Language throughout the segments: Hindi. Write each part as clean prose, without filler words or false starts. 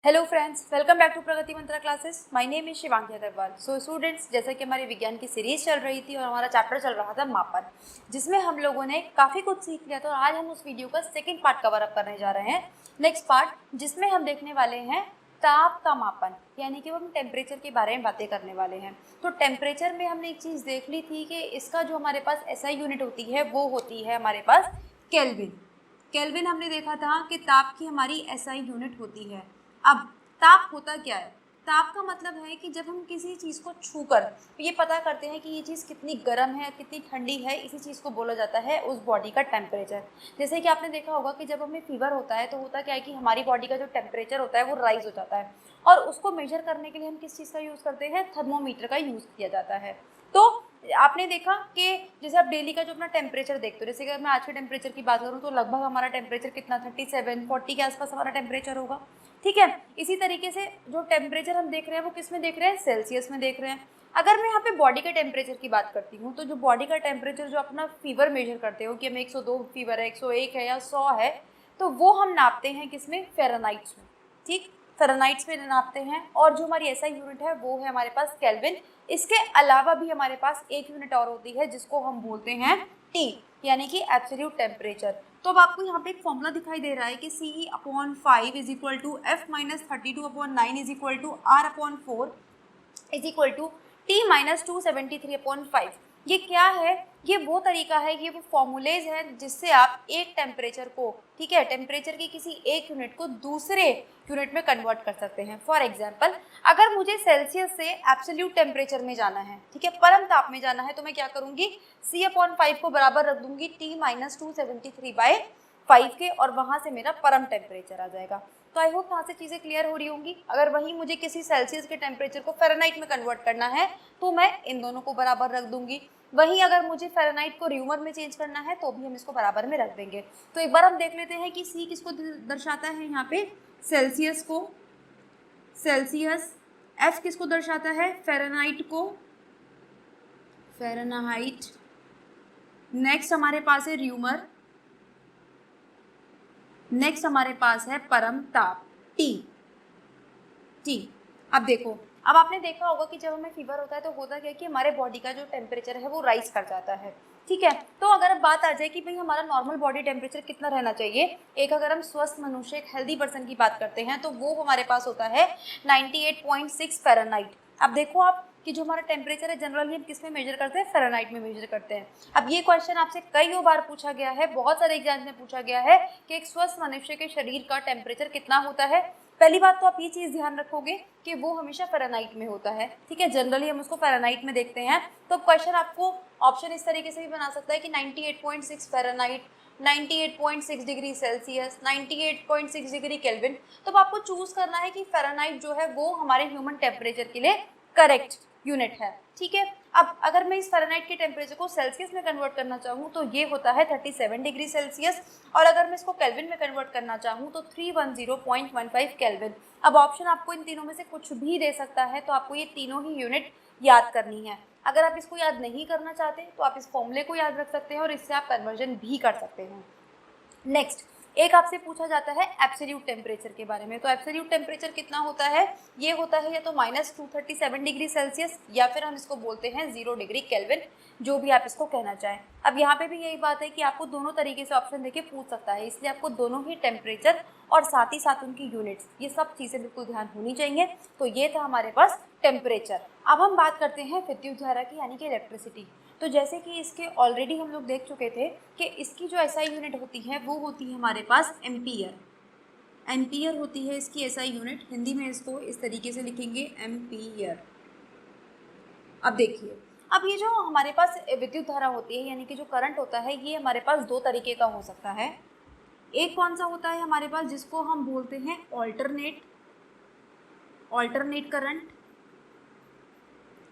Hello friends, welcome back to Pragati Mantra classes. My name is Shivangi Agarwal. So students, जैसे कि हमारी विज्ञान की सीरीज चल रही थी और हमारा चैप्टर चल रहा था मापन, जिसमें हम लोगों ने काफ़ी कुछ सीख लिया था। और आज हम उस वीडियो का सेकंड पार्ट कवर अप करने जा रहे हैं, नेक्स्ट पार्ट, जिसमें हम देखने वाले हैं ताप का मापन, यानी कि हम टेम्परेचर के बारे में बातें करने वाले हैं। तो टेम्परेचर में हमने एक चीज़ देख ली थी कि इसका जो हमारे पास एसआई यूनिट होती है वो होती है हमारे पास केल्विन। केल्विन हमने देखा था कि ताप की हमारी एसआई यूनिट होती है। अब ताप होता क्या है? ताप का मतलब है कि जब हम किसी चीज़ को छूकर ये पता करते हैं कि ये चीज़ कितनी गर्म है, कितनी ठंडी है, इसी चीज़ को बोला जाता है उस बॉडी का टेम्परेचर। जैसे कि आपने देखा होगा कि जब हमें फीवर होता है तो होता क्या है कि हमारी बॉडी का जो टेम्परेचर होता है वो राइज हो जाता है, और उसको मेजर करने के लिए हम किस चीज़ का यूज़ करते हैं? थर्मोमीटर का यूज़ किया जाता है। तो आपने देखा कि जैसे आप डेली का जो अपना टेम्परेचर देखते हो, जैसे अगर मैं आज के टेम्परेचर की बात करूँ तो लगभग हमारा टेम्परेचर कितना, 37-40 के आसपास हमारा टेम्परेचर होगा। ठीक है, इसी तरीके से जो टेम्परेचर हम देख रहे हैं वो किस में देख रहे हैं? सेल्सियस में देख रहे हैं। अगर मैं यहाँ पे बॉडी के टेम्परेचर की बात करती हूँ तो जो बॉडी का टेम्परेचर जो अपना फीवर मेजर करते हो कि हमें 102 फीवर है, 101 है या 100 है, तो वो हम नापते हैं किसमें? फ़ारेनहाइट्स में। ठीक, फ़ारेनहाइट्स में नापते हैं। और जो हमारी एसआई यूनिट है वो है हमारे पास केल्विन। इसके अलावा भी हमारे पास एक यूनिट और होती है जिसको हम बोलते हैं टी, यानी कि एब्सोल्यूट टेम्परेचर। तो अब आपको यहाँ पे एक फॉर्मूला दिखाई दे रहा है कि CE/5 is equal to F-32/9 is equal to R/4 is equal to T-273/5। ये क्या है? ये वो तरीका है, ये वो फॉर्मूलेज हैं जिससे आप एक टेम्परेचर को, ठीक है, टेम्परेचर की किसी एक यूनिट को दूसरे यूनिट में कन्वर्ट कर सकते हैं। फॉर एग्जांपल, अगर मुझे सेल्सियस से एब्सोल्यूट टेम्परेचर में जाना है, ठीक है, परम ताप में जाना है, तो मैं क्या करूँगी? C/5 को बराबर रख दूंगी T-273/5 के, और वहाँ से मेरा परम टेम्परेचर आ जाएगा। तो आई होप यहाँ से चीज़ें क्लियर हो रही होंगी। अगर वहीं मुझे किसी सेल्सियस के टेम्परेचर को फ़ारेनहाइट में कन्वर्ट करना है तो मैं इन दोनों को बराबर रख दूंगी। वहीं अगर मुझे फ़ारेनहाइट को र्यूमर में चेंज करना है तो भी हम इसको बराबर में रख देंगे। तो एक बार हम देख लेते हैं कि सी किसको दर्शाता है यहाँ पे? सेल्सियस को, सेल्सियस। एफ किसको दर्शाता है? फ़ारेनहाइट को, फ़ारेनहाइट। नेक्स्ट हमारे पास है र्यूमर, नेक्स्ट हमारे पास है परम ताप, टी। टी। अब देखो, अब आपने देखा होगा कि जब हमें फीवर होता है तो होता क्या है कि हमारे बॉडी का जो टेम्परेचर है वो राइज कर जाता है। ठीक है, तो अगर अब बात आ जाए कि भाई हमारा नॉर्मल बॉडी टेम्परेचर कितना रहना चाहिए, एक अगर हम स्वस्थ मनुष्य, एक हेल्दी पर्सन की बात करते हैं तो वो हमारे पास होता है 98.6 फ़ारेनहाइट। अब देखो आप कि जो हमारा टेम्परेचर है जनरली हम किस में मेजर करते हैं? फ़ारेनहाइट में मेजर करते हैं। अब ये क्वेश्चन आपसे कई बार पूछा गया है, बहुत सारे एग्जाम में पूछा गया है कि एक स्वस्थ मनुष्य के शरीर का टेम्परेचर कितना होता है। पहली बात तो आप ये चीज़ ध्यान रखोगे कि वो हमेशा फ़ारेनहाइट में होता है। ठीक है, जनरली हम उसको फ़ारेनहाइट में देखते हैं। तो क्वेश्चन आपको ऑप्शन इस तरीके से भी बना सकता है कि 98.6 Fahrenheit, 98.6 degree Celsius, 98.6 degree kelvin. तो अब आपको चूज़ करना है कि फ़ारेनहाइट जो है वो हमारे ह्यूमन टेम्परेचर के लिए करेक्ट यूनिट है। ठीक है, अब अगर मैं इस फ़ारेनहाइट के टेम्परेचर को सेल्सियस में कन्वर्ट करना चाहूँ तो ये होता है 37 डिग्री सेल्सियस, और अगर मैं इसको केल्विन में कन्वर्ट करना चाहूँ तो 310.15 केल्विन। अब ऑप्शन आपको इन तीनों में से कुछ भी दे सकता है, तो आपको ये तीनों ही यूनिट याद करनी है। अगर आप इसको याद नहीं करना चाहते तो आप इस फॉर्मूले को याद रख सकते हैं और इससे आप कन्वर्जन भी कर सकते हैं। नेक्स्ट, एक आपसे पूछा जाता है एब्सोल्यूट टेम्परेचर के बारे में। तो एब्सोल्यूट टेम्परेचर कितना होता है? ये होता है या तो -237 डिग्री सेल्सियस, या फिर हम इसको बोलते हैं 0 डिग्री केल्विन, जो भी आप इसको कहना चाहें। अब यहाँ पे भी यही बात है कि आपको दोनों तरीके से ऑप्शन देके पूछ सकता है, इसलिए आपको दोनों ही टेम्परेचर और साथ ही साथ उनकी यूनिट्स, ये सब चीज़ें बिल्कुल ध्यान होनी चाहिए। तो ये था हमारे पास टेम्परेचर। अब हम बात करते हैं विद्युत धारा की, यानी कि इलेक्ट्रिसिटी। तो जैसे कि इसके ऑलरेडी हम लोग देख चुके थे कि इसकी जो एसआई यूनिट होती है वो होती है हमारे पास एम्पियर। एम्पियर होती है इसकी एसआई यूनिट। हिंदी में इसको इस तरीके से लिखेंगे, एम्पियर। अब देखिए, अब ये जो हमारे पास विद्युत धारा होती है, यानी कि जो करंट होता है, ये हमारे पास दो तरीके का हो सकता है। एक कौन सा होता है हमारे पास, जिसको हम बोलते हैं ऑल्टरनेट करंट,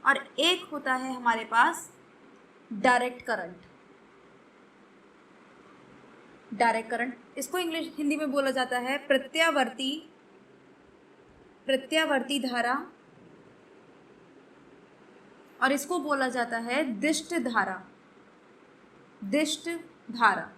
और एक होता है हमारे पास डायरेक्ट करंट। डायरेक्ट करंट, इसको हिंदी में बोला जाता है प्रत्यावर्ती धारा, और इसको बोला जाता है दिष्ट धारा। दिष्ट धारा।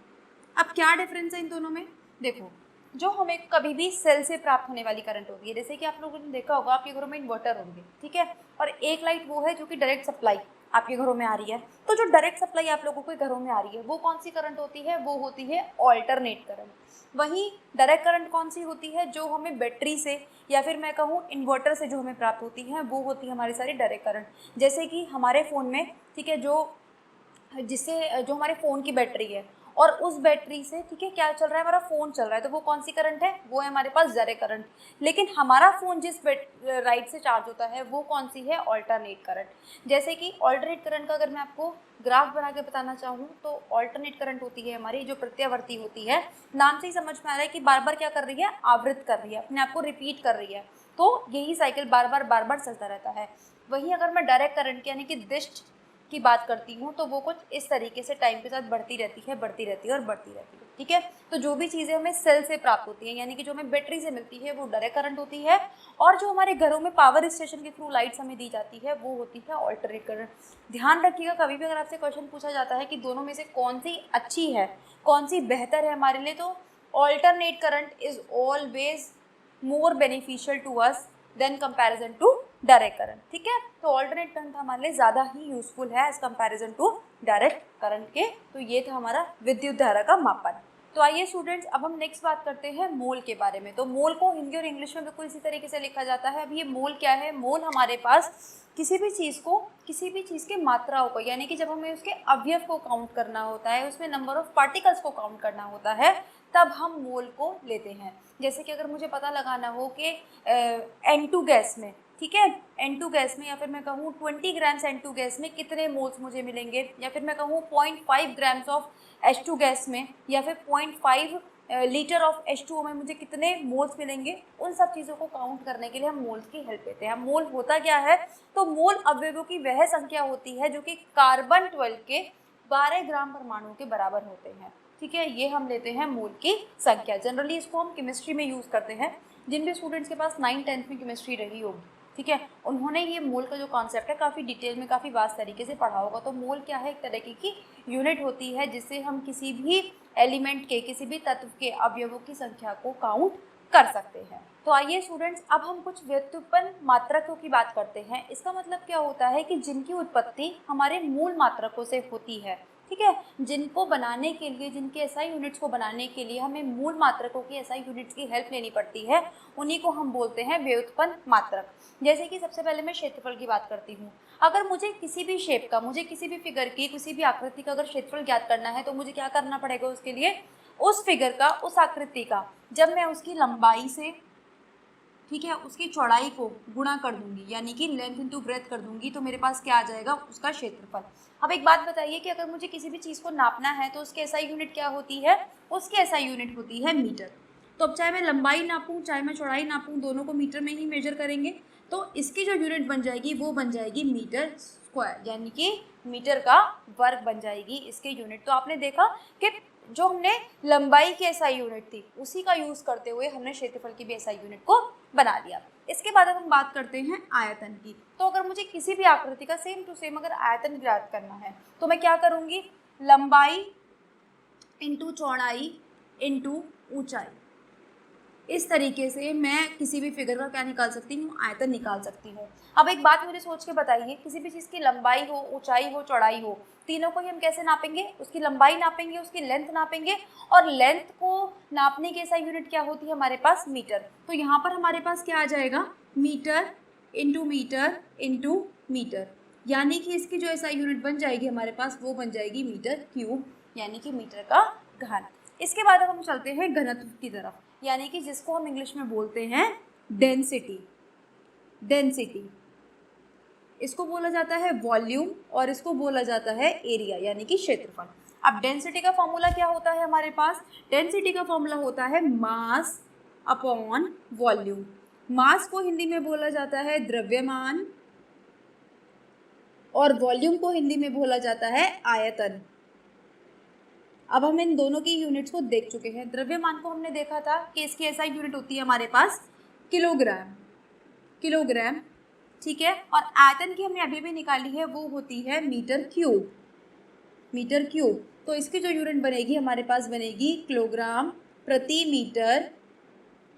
अब क्या डिफरेंस है इन दोनों में? देखो, जो हमें कभी भी सेल से प्राप्त होने वाली करंट होती है। जैसे कि आप लोगों ने देखा होगा आपके घरों में इन्वर्टर होंगे, ठीक है, और एक लाइट वो है जो कि डायरेक्ट सप्लाई आपके घरों में आ रही है। तो जो डायरेक्ट सप्लाई आप लोगों के घरों में आ रही है वो कौन सी करंट होती है, वो होती है ऑल्टरनेट करंट। वहीं डायरेक्ट करंट कौन सी होती है, जो हमें बैटरी से या फिर मैं कहूँ इन्वर्टर से जो हमें प्राप्त होती है वो होती है हमारी सारी डायरेक्ट करंट। जैसे कि हमारे फ़ोन में, ठीक है, जो हमारे फ़ोन की बैटरी है और उस बैटरी से, ठीक है, क्या चल रहा है, हमारा फ़ोन चल रहा है, तो वो कौन सी करंट है, वो है हमारे पास डायरेक्ट करंट। लेकिन हमारा फ़ोन जिस राइट से चार्ज होता है वो कौन सी है, ऑल्टरनेट करंट। जैसे कि ऑल्टरनेट करंट का अगर मैं आपको ग्राफ बना के बताना चाहूँ तो ऑल्टरनेट करंट होती है हमारी जो प्रत्यावर्ती होती है। नाम से ही समझ में आ रहा है कि बार बार क्या कर रही है, आवृत कर रही है, अपने आप को रिपीट कर रही है। तो यही साइकिल बार बार चलता रहता है। वहीं अगर मैं डायरेक्ट करंट यानी कि दिष्ट की बात करती हूँ तो वो कुछ इस तरीके से टाइम के साथ बढ़ती रहती है और बढ़ती रहती है, ठीक है। तो जो भी चीज़ें हमें सेल से प्राप्त होती हैं यानी कि जो हमें बैटरी से मिलती है वो डायरेक्ट करंट होती है, और जो हमारे घरों में पावर स्टेशन के थ्रू लाइट्स हमें दी जाती है वो होती है ऑल्टरनेट करंट। ध्यान रखिएगा, कभी भी अगर आपसे क्वेश्चन पूछा जाता है कि दोनों में से कौन सी अच्छी है, कौन सी बेहतर है हमारे लिए, तो alternate current is always more beneficial to us than comparison to direct current, ठीक है। तो ऑल्टरनेट करंट हमारे लिए ज़्यादा ही यूजफुल है as comparison to direct current के। तो ये था हमारा विद्युत धारा का मापन। तो आइए स्टूडेंट्स, अब हम नेक्स्ट बात करते हैं मोल के बारे में। तो मोल को हिंदी और इंग्लिश में बिल्कुल इसी तरीके से लिखा जाता है। अब ये मोल क्या है, मोल हमारे पास किसी भी चीज़ के मात्राओं को, यानी कि जब हमें उसके अवयव को काउंट करना होता है, उसमें नंबर ऑफ पार्टिकल्स को काउंट करना होता है, तब हम मोल को लेते हैं। जैसे कि अगर मुझे पता लगाना हो कि N2 गैस में, ठीक है, N2 गैस में, या फिर मैं कहूँ 20 ग्राम्स N2 गैस में कितने मोल्स मुझे मिलेंगे, या फिर मैं कहूँ 0.5 ग्राम्स ऑफ H2 गैस में, या फिर 0.5 लीटर ऑफ H2O में मुझे कितने मोल्स मिलेंगे, उन सब चीज़ों को काउंट करने के लिए हम मोल्स की हेल्प लेते हैं। मोल होता क्या है, तो मोल अवयवों की वह संख्या होती है जो कि कार्बन 12 के 12 ग्राम परमाणु के बराबर होते हैं, ठीक है। ये हम लेते हैं मोल की संख्या। जनरली इसको हम केमिस्ट्री में यूज़ करते हैं। जिन भी स्टूडेंट्स के पास 9th-10th में केमिस्ट्री रही होगी, ठीक है, उन्होंने ये मोल का जो कॉन्सेप्ट है काफ़ी डिटेल में, काफ़ी वास्ट तरीके से पढ़ा होगा। तो मोल क्या है, एक तरीके की यूनिट होती है जिससे हम किसी भी एलिमेंट के, किसी भी तत्व के अवयवों की संख्या को काउंट कर सकते हैं। तो आइए स्टूडेंट्स, अब हम कुछ व्युत्पन्न मात्रकों की बात करते हैं। इसका मतलब क्या होता है कि जिनकी उत्पत्ति हमारे मूल मात्रकों से होती है, ठीक है। जिनको बनाने के लिए, जिनके एसआई यूनिट्स को बनाने के लिए हमें मूल मात्रकों की एसआई यूनिट्स की हेल्प लेनी पड़ती है, उन्हीं को हम बोलते हैं व्युत्पन्न मात्रक। जैसे कि सबसे पहले मैं क्षेत्रफल की बात करती हूँ। अगर मुझे किसी भी शेप का, मुझे किसी भी फिगर की, किसी भी आकृति का अगर क्षेत्रफल ज्ञात करना है तो मुझे क्या करना पड़ेगा, उसके लिए उस फिगर का, उस आकृति का, जब मैं उसकी लंबाई से, ठीक है, उसकी चौड़ाई को गुणा कर दूंगी, यानी कि लेंथ इंटू ब्रेथ कर दूंगी, तो मेरे पास क्या आ जाएगा, उसका क्षेत्रफल। अब एक बात बताइए कि अगर मुझे किसी भी चीज़ को नापना है तो उसकी एसआई यूनिट क्या होती है, उसकी एसआई यूनिट होती है मीटर। तो अब चाहे मैं लंबाई नापूं, चाहे मैं चौड़ाई नापूं, दोनों को मीटर में ही मेजर करेंगे। तो इसकी जो यूनिट बन जाएगी वो बन जाएगी मीटर स्क्वायर, यानी कि मीटर का वर्ग बन जाएगी इसकी यूनिट। तो आपने देखा कि जो हमने लंबाई की एसआई यूनिट थी उसी का यूज़ करते हुए हमने क्षेत्रफल की भी एसआई यूनिट को बना लिया। इसके बाद अब हम बात करते हैं आयतन की। तो अगर मुझे किसी भी आकृति का सेम टू सेम अगर आयतन ज्ञात करना है तो मैं क्या करूँगी, लंबाई इंटू चौड़ाई इंटू ऊंचाई, इस तरीके से मैं किसी भी फिगर का क्या निकाल सकती हूँ, आयतन निकाल सकती हूँ। अब एक बात मुझे सोच के बताइए, किसी भी चीज़ की लंबाई हो, ऊंचाई हो, चौड़ाई हो, तीनों को ही हम कैसे नापेंगे, उसकी लंबाई नापेंगे, उसकी लेंथ नापेंगे, और लेंथ को नापने की एसआई यूनिट क्या होती है हमारे पास, मीटर। तो यहाँ पर हमारे पास क्या आ जाएगा, मीटर इंटू मीटर, यानी कि इसकी जो एसआई यूनिट बन जाएगी हमारे पास वो बन जाएगी मीटर क्यूब, यानी कि मीटर का घन। इसके बाद अब हम चलते हैं घनत्व की तरफ, यानी कि जिसको हम इंग्लिश में बोलते हैं डेंसिटी। इसको बोला जाता है वॉल्यूम और इसको बोला जाता है एरिया, यानी कि क्षेत्रफल। अब डेंसिटी का फॉर्मूला क्या होता है हमारे पास, डेंसिटी का फॉर्मूला होता है मास अपॉन वॉल्यूम। मास को हिंदी में बोला जाता है द्रव्यमान और वॉल्यूम को हिंदी में बोला जाता है आयतन। अब हम इन दोनों की यूनिट्स को देख चुके हैं। द्रव्यमान को हमने देखा था कि इसकी एसआई यूनिट होती है हमारे पास किलोग्राम, ठीक है, और आयतन की हमने अभी भी निकाली है वो होती है मीटर क्यूब। तो इसकी जो यूनिट बनेगी हमारे पास बनेगी किलोग्राम प्रति मीटर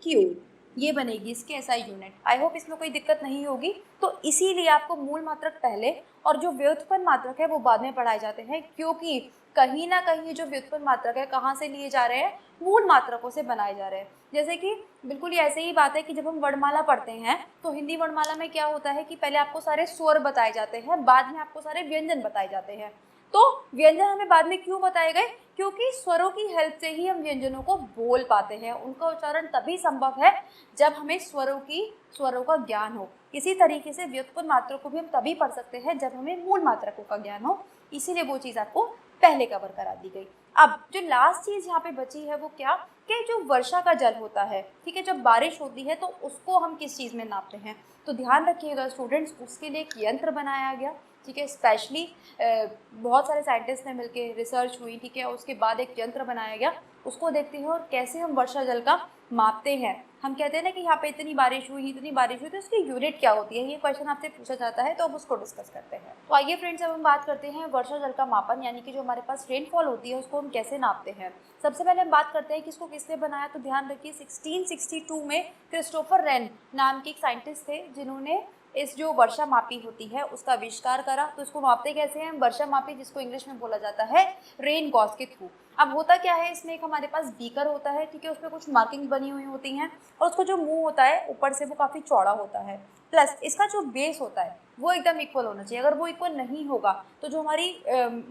क्यू, ये बनेगी इसकी एसआई यूनिट। आई होप इसमें कोई दिक्कत नहीं होगी। तो इसीलिए आपको मूल मात्रक पहले और जो व्युत्पन्न मात्रक है वो बाद में पढ़ाए जाते हैं, क्योंकि कहीं ना कहीं जो व्युत्पन्न मात्रक है कहाँ से लिए जा रहे हैं, मूल मात्रकों से बनाए जा रहे हैं। जैसे कि बिल्कुल ऐसे ही बात है कि जब हम वर्णमाला पढ़ते हैं तो हिंदी वर्णमाला में क्या होता है कि पहले आपको सारे स्वर बताए जाते हैं, बाद में आपको सारे व्यंजन बताए जाते हैं। तो व्यंजन हमें बाद में क्यों बताए गए, क्योंकि स्वरों की हेल्प से ही हम व्यंजनों को बोल पाते हैं। उनका उच्चारण तभी संभव है जब हमें स्वरों का ज्ञान हो। इसी तरीके से व्युत्पन्न मात्रा को भी हम तभी पढ़ सकते हैं जब हमें मूल मात्रकों का ज्ञान हो, इसीलिए वो चीज़ आपको पहले कवर करा दी गई। अब जो लास्ट चीज़ यहाँ पे बची है वो क्या, कि जो वर्षा का जल होता है, ठीक है, जब बारिश होती है तो उसको हम किस चीज़ में नापते हैं। तो ध्यान रखिएगा स्टूडेंट्स, उसके लिए एक यंत्र बनाया गया, ठीक है, स्पेशली बहुत सारे साइंटिस्ट ने मिलकर रिसर्च हुई, ठीक है, उसके बाद एक यंत्र बनाया गया, उसको देखते हैं और कैसे हम वर्षा जल का मापते हैं। हम कहते हैं ना कि यहाँ पे इतनी बारिश हुई तो इसकी यूनिट क्या होती है, ये क्वेश्चन आपसे पूछा जाता है, तो अब उसको डिस्कस करते हैं। तो आइए फ्रेंड्स, अब हम बात करते हैं वर्षा जल का मापन, यानी कि जो हमारे पास रेनफॉल होती है उसको हम कैसे नापते हैं। सबसे पहले हम बात करते हैं कि इसको किसने बनाया। तो ध्यान रखिए 1662 में क्रिस्टोफर रेन नाम के एक साइंटिस्ट थे जिन्होंने इस जो वर्षा मापी होती है उसका आविष्कार करा। तो इसको मापते कैसे हैं, वर्षा मापी, जिसको इंग्लिश में बोला जाता है रेन गॉज के थ्रू। अब होता क्या है, इसमें एक हमारे पास बीकर होता है, ठीक है, उसमें कुछ मार्किंग बनी हुई होती हैं और उसको जो मुंह होता है ऊपर से वो काफ़ी चौड़ा होता है, प्लस इसका जो बेस होता है वो एकदम इक्वल होना चाहिए। अगर वो इक्वल नहीं होगा तो जो हमारी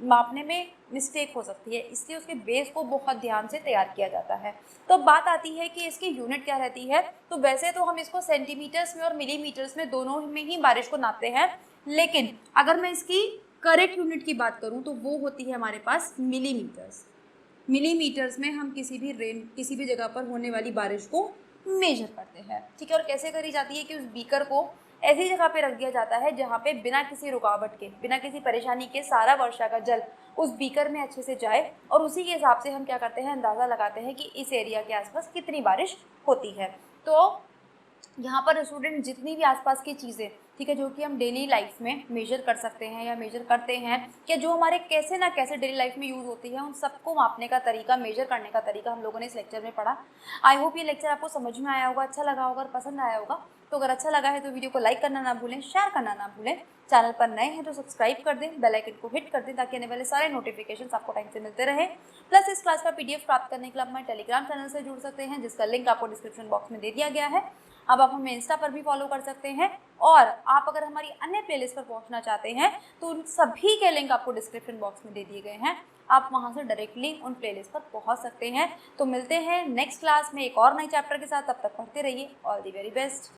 मापने में मिस्टेक हो सकती है, इसलिए उसके बेस को बहुत ध्यान से तैयार किया जाता है। तो बात आती है कि इसकी यूनिट क्या रहती है। तो वैसे तो हम इसको सेंटीमीटर्स में और मिलीमीटर्स में दोनों में ही बारिश को नापते हैं, लेकिन अगर मैं इसकी करेक्ट यूनिट की बात करूं तो वो होती है हमारे पास मिलीमीटर्स। मिलीमीटर्स में हम किसी भी जगह पर होने वाली बारिश को मेजर करते हैं, ठीक है। और कैसे करी जाती है कि उस बीकर को ऐसी जगह पे रख दिया जाता है जहाँ पे बिना किसी रुकावट के, बिना किसी परेशानी के सारा वर्षा का जल उस बीकर में अच्छे से जाए, और उसी के हिसाब से हम क्या करते हैं, अंदाज़ा लगाते हैं कि इस एरिया के आसपास कितनी बारिश होती है। तो यहाँ पर स्टूडेंट जितनी भी आसपास की चीज़ें, ठीक है, जो कि हम डेली लाइफ में मेजर कर सकते हैं या मेजर करते हैं, या जो हमारे कैसे ना कैसे डेली लाइफ में यूज़ होती है, उन सबको मापने का तरीका, मेजर करने का तरीका हम लोगों ने इस लेक्चर में पढ़ा। आई होप ये लेक्चर आपको समझ में आया होगा, अच्छा लगा होगा और पसंद आया होगा। तो अगर अच्छा लगा है तो वीडियो को लाइक करना ना भूलें, शेयर करना ना भूलें। चैनल पर नए हैं तो सब्सक्राइब कर दें, बेल आइकन को हिट कर दें ताकि आने वाले सारे नोटिफिकेशंस आपको टाइम से मिलते रहे। प्लस इस क्लास का पीडीएफ प्राप्त करने के लिए आप हमारे टेलीग्राम चैनल से जुड़ सकते हैं, जिसका लिंक आपको डिस्क्रिप्शन बॉक्स में दे दिया गया है। अब आप हमें इंस्टा पर भी फॉलो कर सकते हैं, और आप अगर हमारी अन्य प्लेलिस्ट पर पहुंचना चाहते हैं तो उन सभी के लिंक आपको डिस्क्रिप्शन बॉक्स में दे दिए गए हैं, आप वहां से डायरेक्टली उन प्लेलिस्ट पर पहुंच सकते हैं। तो मिलते हैं नेक्स्ट क्लास में एक और नए चैप्टर के साथ, तब तक पढ़ते रहिए। All the very best.